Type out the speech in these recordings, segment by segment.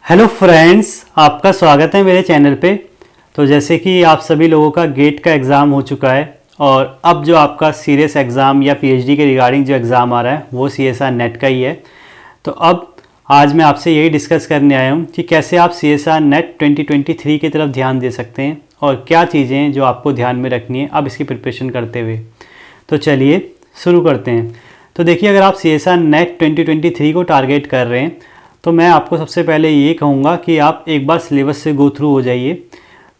Hello friends, आपका स्वागत है मेरे चैनल पे। तो जैसे कि आप सभी लोगों का गेट का एग्ज़ाम हो चुका है और अब जो आपका सीरियस एग्ज़ाम या पीएचडी के रिगार्डिंग जो एग्ज़ाम आ रहा है वो सीएसआर नेट का ही है। तो अब आज मैं आपसे यही डिस्कस करने आया हूँ कि कैसे आप सीएसआर नेट 2023 की तरफ ध्यान दे सकते हैं और क्या चीज़ें हैं जो आपको ध्यान में रखनी है अब इसकी प्रिपरेशन करते हुए। तो चलिए शुरू करते हैं। तो देखिए, अगर आप सीएसआर नेट 2023 को टारगेट कर रहे हैं तो मैं आपको सबसे पहले ये कहूँगा कि आप एक बार सिलेबस से गो थ्रू हो जाइए,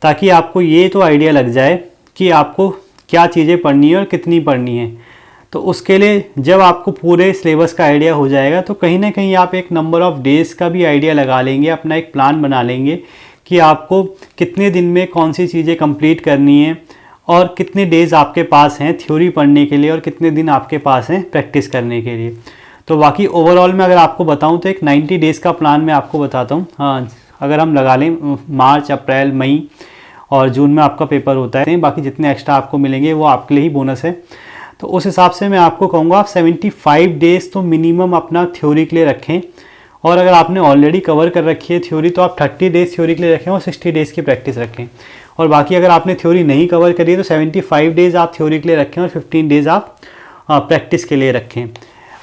ताकि आपको ये तो आइडिया लग जाए कि आपको क्या चीज़ें पढ़नी है और कितनी पढ़नी है। तो उसके लिए जब आपको पूरे सिलेबस का आइडिया हो जाएगा तो कहीं ना कहीं आप एक नंबर ऑफ़ डेज़ का भी आइडिया लगा लेंगे, अपना एक प्लान बना लेंगे कि आपको कितने दिन में कौन सी चीज़ें कंप्लीट करनी है और कितने डेज़ आपके पास हैं थ्योरी पढ़ने के लिए और कितने दिन आपके पास हैं प्रैक्टिस करने के लिए। तो बाकी ओवरऑल में अगर आपको बताऊं तो एक 90 डेज़ का प्लान मैं आपको बताता हूं। हाँ, अगर हम लगा लें मार्च, अप्रैल, मई और जून में आपका पेपर होता है, बाकी जितने एक्स्ट्रा आपको मिलेंगे वो आपके लिए ही बोनस है। तो उस हिसाब से मैं आपको कहूँगा आप 75 डेज़ तो मिनिमम अपना थ्योरी के लिए रखें। और अगर आपने ऑलरेडी कवर कर रखी है थ्योरी तो आप 30 डेज़ थ्योरी के लिए रखें और 60 डेज़ की प्रैक्टिस रखें। और बाकी अगर आपने थ्योरी नहीं कवर करी है तो 75 डेज़ आप थ्योरी के लिए रखें और 15 डेज़ आप प्रैक्टिस के लिए रखें।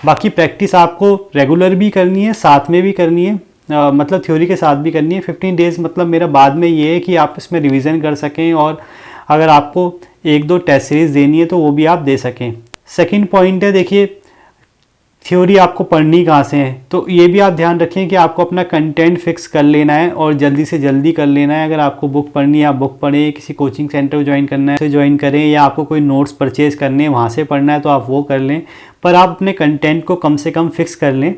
बाकी प्रैक्टिस आपको रेगुलर भी करनी है, साथ में भी करनी है, मतलब थ्योरी के साथ भी करनी है। 15 डेज़ मतलब मेरा बाद में ये है कि आप इसमें रिवीजन कर सकें और अगर आपको 1-2 टेस्ट सीरीज़ देनी है तो वो भी आप दे सकें। सेकंड पॉइंट है, देखिए थ्योरी आपको पढ़नी कहाँ से है, तो ये भी आप ध्यान रखें कि आपको अपना कंटेंट फिक्स कर लेना है और जल्दी से जल्दी कर लेना है। अगर आपको बुक पढ़नी है आप बुक पढ़ें, किसी कोचिंग सेंटर ज्वाइन करना है तो ज्वाइन करें, या आपको कोई नोट्स परचेज़ करने हैं वहाँ से पढ़ना है तो आप वो कर लें, पर आप अपने कंटेंट को कम से कम फिक्स कर लें।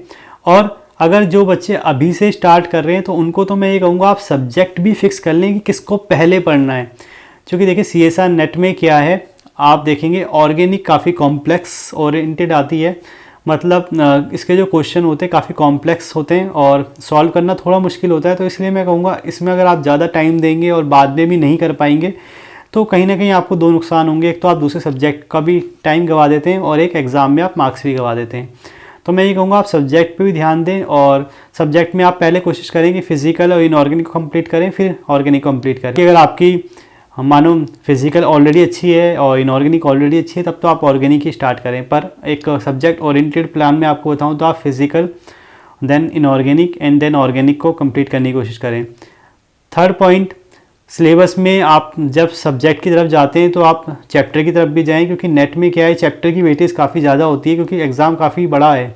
और अगर जो बच्चे अभी से स्टार्ट कर रहे हैं तो उनको तो मैं ये कहूँगा आप सब्जेक्ट भी फिक्स कर लें कि किसको पहले पढ़ना है। क्योंकि देखिए सीएसआर नेट में क्या है, आप देखेंगे ऑर्गेनिक काफ़ी कॉम्प्लेक्स ओरिएंटेड आती है, मतलब इसके जो क्वेश्चन होते हैं काफ़ी कॉम्प्लेक्स होते हैं और सॉल्व करना थोड़ा मुश्किल होता है। तो इसलिए मैं कहूँगा इसमें अगर आप ज़्यादा टाइम देंगे और बाद में भी नहीं कर पाएंगे तो कहीं ना कहीं आपको दो नुकसान होंगे। एक तो आप दूसरे सब्जेक्ट का भी टाइम गवा देते हैं और एक एग्ज़ाम में आप मार्क्स भी गवा देते हैं। तो मैं ये कहूँगा आप सब्जेक्ट पे भी ध्यान दें और सब्जेक्ट में आप पहले कोशिश करें कि फिजिकल और इनऑर्गेनिक को कंप्लीट करें, फिर ऑर्गेनिक कंप्लीट करें। अगर आपकी मानो फिजिकल ऑलरेडी अच्छी है और इनऑर्गेनिक ऑलरेडी अच्छी है तब तो आप ऑर्गेनिक ही स्टार्ट करें, पर एक सब्जेक्ट ओरिएंटेड प्लान में आपको बताऊं तो आप physical then inorganic and then organic को कंप्लीट करने की कोशिश करें। थर्ड पॉइंट, सिलेबस में आप जब सब्जेक्ट की तरफ जाते हैं तो आप चैप्टर की तरफ भी जाएं, क्योंकि नेट में क्या है चैप्टर की वेटेज काफ़ी ज़्यादा होती है, क्योंकि एग्ज़ाम काफ़ी बड़ा है,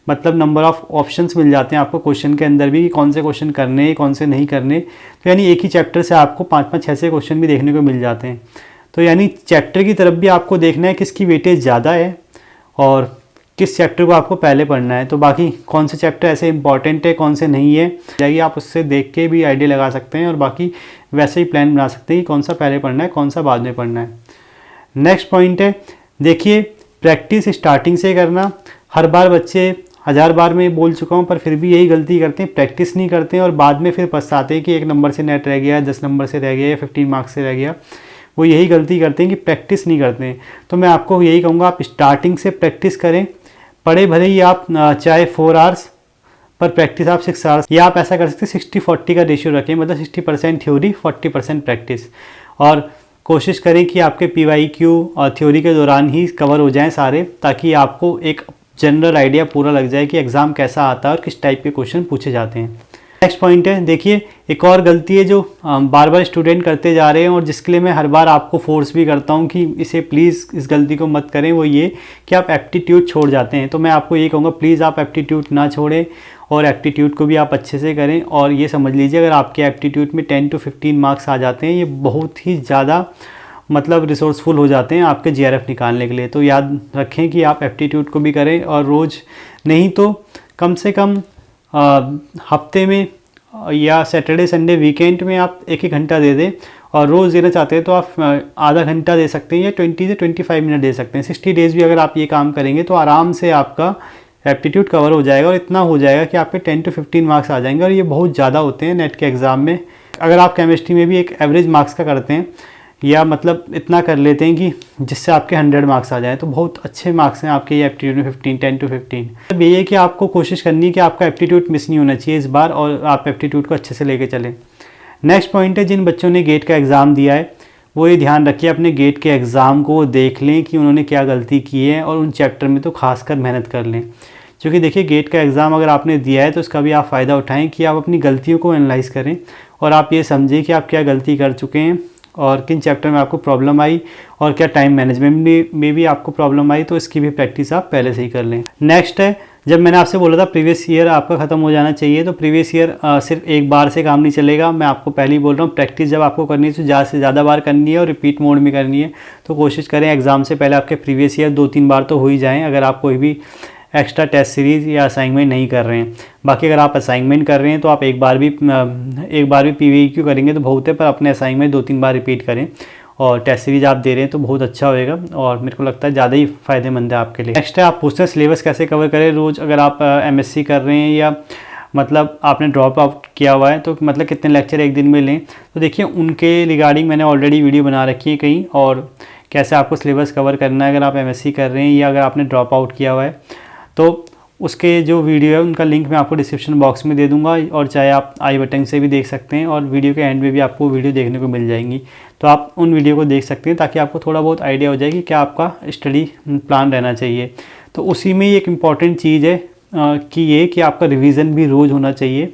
मतलब नंबर ऑफ़ ऑप्शंस मिल जाते हैं आपको क्वेश्चन के अंदर भी कि कौन से क्वेश्चन करने हैं कौन से नहीं करने। तो यानी एक ही चैप्टर से आपको 5-5, 6-6 क्वेश्चन भी देखने को मिल जाते हैं। तो यानी चैप्टर की तरफ भी आपको देखना है किसकी वेटेज ज़्यादा है और किस चैप्टर को आपको पहले पढ़ना है। तो बाकी कौन से चैप्टर ऐसे इंपॉर्टेंट है कौन से नहीं है जाइए आप उससे देख के भी आइडिया लगा सकते हैं और बाकी वैसे ही प्लान बना सकते हैं कि कौन सा पहले पढ़ना है कौन सा बाद में पढ़ना है। नेक्स्ट पॉइंट है, देखिए प्रैक्टिस स्टार्टिंग से करना। हर बार बच्चे 1000 बार मैं बोल चुका हूँ पर फिर भी यही गलती करते हैं, प्रैक्टिस नहीं करते हैं और बाद में फिर पछताते हैं कि 1 नंबर से नेट रह गया, 10 नंबर से रह गया या 15 मार्क्स से रह गया। वो यही गलती करते हैं कि प्रैक्टिस नहीं करते हैं। तो मैं आपको यही कहूँगा आप स्टार्टिंग से प्रैक्टिस करें, पढ़े भले ही आप चाहे 4 आवर्स पर प्रैक्टिस आप 6 आवर्स, या आप ऐसा कर सकते हैं 60-40 का रेशियो रखें, मतलब 60% थ्योरी 40% प्रैक्टिस। और कोशिश करें कि आपके PYQ और थ्योरी के दौरान ही कवर हो जाएं सारे, ताकि आपको एक जनरल आइडिया पूरा लग जाए कि एग्ज़ाम कैसा आता है और किस टाइप के क्वेश्चन पूछे जाते हैं। नेक्स्ट पॉइंट है, देखिए एक और गलती है जो बार बार स्टूडेंट करते जा रहे हैं और जिसके लिए मैं हर बार आपको फोर्स भी करता हूं कि इसे प्लीज़ इस गलती को मत करें, वो ये कि आप एप्टीट्यूड छोड़ जाते हैं। तो मैं आपको ये कहूँगा प्लीज़ आप एप्टीट्यूड ना छोड़ें और एप्टीट्यूड को भी आप अच्छे से करें। और ये समझ लीजिए अगर आपके एप्टीट्यूड में 10 to 15 मार्क्स आ जाते हैं, ये बहुत ही ज़्यादा मतलब रिसोर्सफुल हो जाते हैं आपके JRF निकालने के लिए। तो याद रखें कि आप एप्टीट्यूड को भी करें और रोज़ नहीं तो कम से कम हफ्ते में या सैटरडे संडे वीकेंड में आप 1-1 घंटा दे दें। और रोज़ देना चाहते हैं तो आप आधा घंटा दे सकते हैं या 20 से 25 मिनट दे सकते हैं। 60 डेज़ भी अगर आप ये काम करेंगे तो आराम से आपका एप्टीट्यूड कवर हो जाएगा और इतना हो जाएगा कि आपके 10 to 15 मार्क्स आ जाएंगे और ये बहुत ज़्यादा होते हैं नेट के एग्ज़ाम में। अगर आप केमिस्ट्री में भी एक एवरेज मार्क्स का करते हैं या मतलब इतना कर लेते हैं कि जिससे आपके 100 मार्क्स आ जाएँ, तो बहुत अच्छे मार्क्स हैं आपके ये एप्टीट्यूड में 15, 10 to 15। अब ये है कि आपको कोशिश करनी है कि आपका एप्टीट्यूड मिस नहीं होना चाहिए इस बार, और आप एप्टीट्यूड को अच्छे से लेके चलें। नेक्स्ट पॉइंट है, जिन बच्चों ने गेट का एग्ज़ाम दिया है वो ये ध्यान रखिए अपने गेट के एग्ज़ाम को देख लें कि उन्होंने क्या गलती की है, और उन चैप्टर में तो खासकर मेहनत कर लें। क्योंकि देखिए गेट का एग्ज़ाम अगर आपने दिया है तो इसका भी आप फ़ायदा उठाएं कि आप अपनी गलतियों को एनालाइज़ करें और आप ये समझें कि आप क्या गलती कर चुके हैं और किन चैप्टर में आपको प्रॉब्लम आई, और क्या टाइम मैनेजमेंट में भी आपको प्रॉब्लम आई, तो इसकी भी प्रैक्टिस आप पहले से ही कर लें। नेक्स्ट है, जब मैंने आपसे बोला था प्रीवियस ईयर आपका ख़त्म हो जाना चाहिए, तो प्रीवियस ईयर सिर्फ एक बार से काम नहीं चलेगा। मैं आपको पहले ही बोल रहा हूँ, प्रैक्टिस जब आपको करनी है तो ज़्यादा से ज़्यादा बार करनी है और रिपीट मोड में करनी है। तो कोशिश करें एग्ज़ाम से पहले आपके प्रीवियस ईयर 2-3 बार तो हो ही जाएँ, अगर आप कोई भी एक्स्ट्रा टेस्ट सीरीज़ या असाइनमेंट नहीं कर रहे हैं। बाकी अगर आप असाइनमेंट कर रहे हैं तो आप एक बार भी PVQ करेंगे तो बहुत है, पर अपने असाइनमेंट 2-3 बार रिपीट करें, और टेस्ट सीरीज आप दे रहे हैं तो बहुत अच्छा होएगा, और मेरे को लगता है ज़्यादा ही फ़ायदेमंद है आपके लिए। नेक्स्ट है, आप पूछते हैं सिलेबस कैसे कवर करें रोज़। अगर आप MSc कर रहे हैं या मतलब आपने ड्रॉप आउट किया हुआ है तो मतलब कितने लेक्चर एक दिन में लें, तो देखिए उनके रिगार्डिंग मैंने ऑलरेडी वीडियो बना रखी है कहीं, और कैसे आपको सिलेबस कवर करना है अगर आप MSc कर रहे हैं या अगर आपने ड्रॉप आउट किया हुआ है, तो उसके जो वीडियो है उनका लिंक मैं आपको डिस्क्रिप्शन बॉक्स में दे दूंगा, और चाहे आप आई बटन से भी देख सकते हैं, और वीडियो के एंड में भी आपको वीडियो देखने को मिल जाएंगी, तो आप उन वीडियो को देख सकते हैं ताकि आपको थोड़ा बहुत आइडिया हो जाए कि क्या आपका स्टडी प्लान रहना चाहिए। तो उसी में एक इम्पॉर्टेंट चीज़ है कि ये कि आपका रिवीजन भी रोज़ होना चाहिए,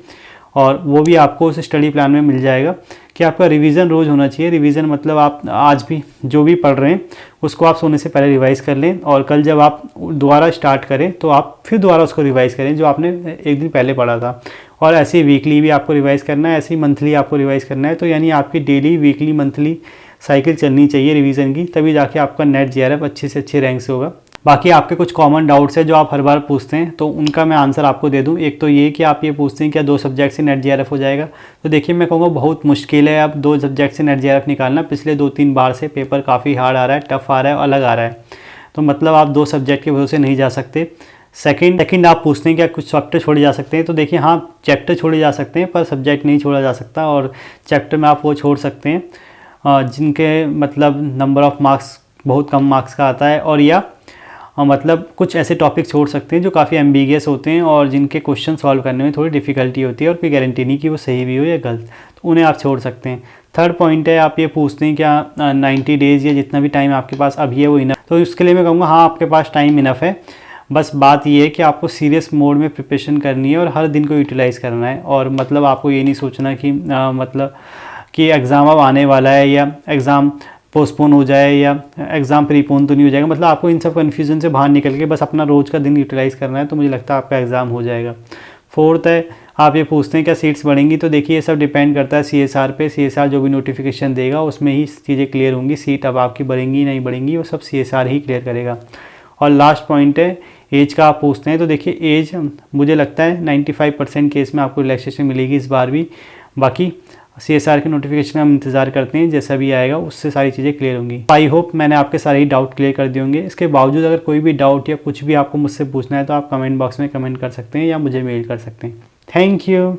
और वो भी आपको उस स्टडी प्लान में मिल जाएगा कि आपका रिवीजन रोज़ होना चाहिए। रिवीजन मतलब आप आज भी जो भी पढ़ रहे हैं उसको आप सोने से पहले रिवाइज़ कर लें, और कल जब आप दोबारा स्टार्ट करें तो आप फिर दोबारा उसको रिवाइज़ करें जो आपने एक दिन पहले पढ़ा था। और ऐसे वीकली भी आपको रिवाइज़ करना है, ऐसे ही मंथली आपको रिवाइज़ करना है। तो यानी आपकी डेली, वीकली, मंथली साइकिल चलनी चाहिए रिवीजन की, तभी जाके आपका नेट JRF अच्छे से अच्छे रैंक से होगा। बाकी आपके कुछ कॉमन डाउट्स है जो आप हर बार पूछते हैं, तो उनका मैं आंसर आपको दे दूं। एक तो ये कि आप ये पूछते हैं क्या 2 सब्जेक्ट से नेट JRF हो जाएगा, तो देखिए मैं कहूँगा बहुत मुश्किल है अब 2 सब्जेक्ट से नेट JRF निकालना। पिछले 2-3 बार से पेपर काफ़ी हार्ड आ रहा है, टफ आ रहा है, अलग आ रहा है, तो मतलब आप 2 सब्जेक्ट के भरोसे नहीं जा सकते। सेकंड आप पूछते हैं क्या कुछ चैप्टर छोड़े जा सकते हैं, तो देखिए हाँ चैप्टर छोड़े जा सकते हैं पर सब्जेक्ट नहीं छोड़ा जा सकता, और चैप्टर में आप वो छोड़ सकते हैं जिनके मतलब नंबर ऑफ़ मार्क्स बहुत कम मार्क्स का आता है, और या मतलब कुछ ऐसे टॉपिक छोड़ सकते हैं जो काफ़ी एम्बिगियस होते हैं और जिनके क्वेश्चन सॉल्व करने में थोड़ी डिफ़िकल्टी होती है और कोई गारंटी नहीं कि वो सही भी हो या गलत, तो उन्हें आप छोड़ सकते हैं। थर्ड पॉइंट है, आप ये पूछते हैं क्या 90 डेज़ या जितना भी टाइम आपके पास अभी है वो इनफ, तो इसके लिए मैं कहूँगा हाँ आपके पास टाइम इनफ है। बस बात ये है कि आपको सीरियस मोड में प्रिपरेशन करनी है और हर दिन को यूटिलाइज़ करना है, और मतलब आपको ये नहीं सोचना कि मतलब कि एग्ज़ाम अब आने वाला है या एग्ज़ाम पोस्टपोन हो जाए या एग्ज़ाम प्रीपोन तो नहीं हो जाएगा। मतलब आपको इन सब कन्फ्यूजन से बाहर निकल के बस अपना रोज़ का दिन यूटिलाइज़ करना है, तो मुझे लगता है आपका एग्ज़ाम हो जाएगा। फोर्थ है, आप ये पूछते हैं क्या सीट्स बढ़ेंगी, तो देखिए ये सब डिपेंड करता है CSR पे। CSR जो भी नोटिफिकेशन देगा उसमें ही चीज़ें क्लियर होंगी, सीट अब आपकी बढ़ेंगी नहीं बढ़ेंगी वो सब CSR ही क्लियर करेगा। और लास्ट पॉइंट है, एज का आप पूछते हैं, तो देखिए एज मुझे लगता है 95% केस में आपको रिलैक्सेशन मिलेगी इस बार भी। बाकी CSR के नोटिफिकेशन का हम इंतज़ार करते हैं, जैसा भी आएगा उससे सारी चीज़ें क्लियर होंगी। आई होप मैंने आपके सारे ही डाउट क्लियर कर दिए होंगे। इसके बावजूद अगर कोई भी डाउट या कुछ भी आपको मुझसे पूछना है तो आप कमेंट बॉक्स में कमेंट कर सकते हैं या मुझे मेल कर सकते हैं। Thank you.